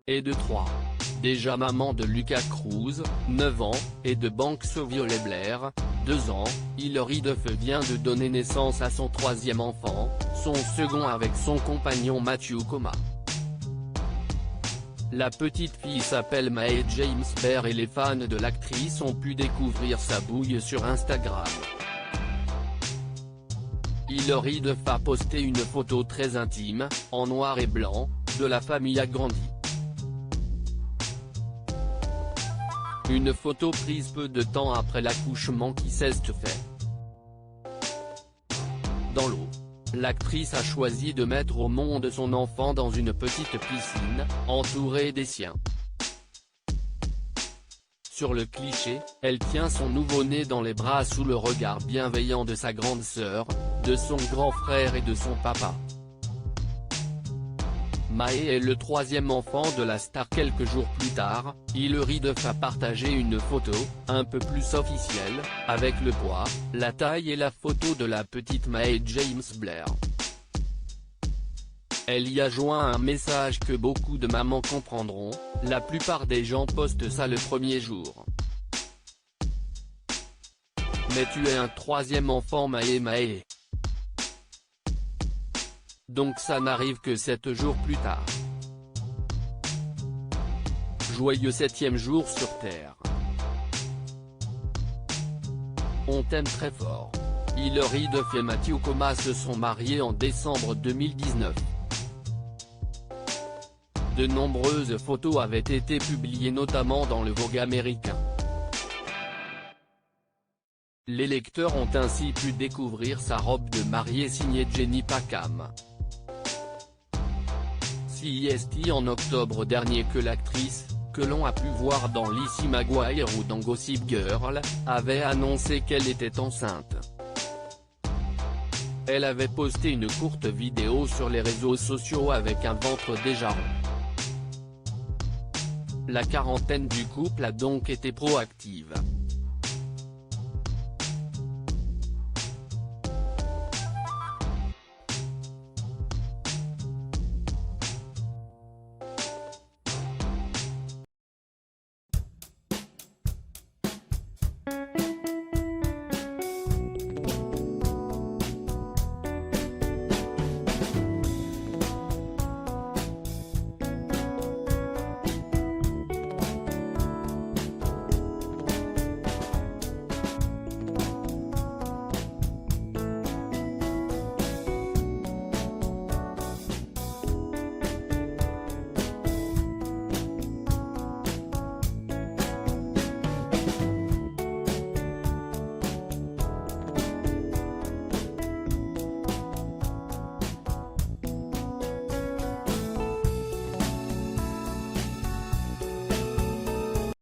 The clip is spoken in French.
et de 3. Déjà maman de Lucas Cruz, 9 ans, et de Banks Violet Blair, 2 ans, Hilary Duff vient de donner naissance à son troisième enfant, son second avec son compagnon Matthew Koma. La petite fille s'appelle Mae James Blair et les fans de l'actrice ont pu découvrir sa bouille sur Instagram. Hilary Duff a posté une photo très intime, en noir et blanc, de la famille agrandie. Une photo prise peu de temps après l'accouchement qui s'est fait. Dans l'eau, l'actrice a choisi de mettre au monde son enfant dans une petite piscine, entourée des siens. Sur le cliché, elle tient son nouveau-né dans les bras sous le regard bienveillant de sa grande sœur, de son grand frère et de son papa. Mae est le troisième enfant de la star. Quelques jours plus tard, Hilary Duff a partagé une photo, un peu plus officielle, avec le poids, la taille et la photo de la petite Mae James Blair. Elle y a joint un message que beaucoup de mamans comprendront, la plupart des gens postent ça le premier jour. Mais tu es un troisième enfant Mae. Donc ça n'arrive que 7 jours plus tard. Joyeux 7e jour sur Terre. On t'aime très fort. Hilary Duff et Matthew Koma se sont mariés en décembre 2019. De nombreuses photos avaient été publiées notamment dans le Vogue américain. Les lecteurs ont ainsi pu découvrir sa robe de mariée signée Jenny Packham. CST en octobre dernier que l'actrice, que l'on a pu voir dans Lizzie McGuire ou dans Gossip Girl, avait annoncé qu'elle était enceinte. Elle avait posté une courte vidéo sur les réseaux sociaux avec un ventre déjà rond. La quarantaine du couple a donc été proactive.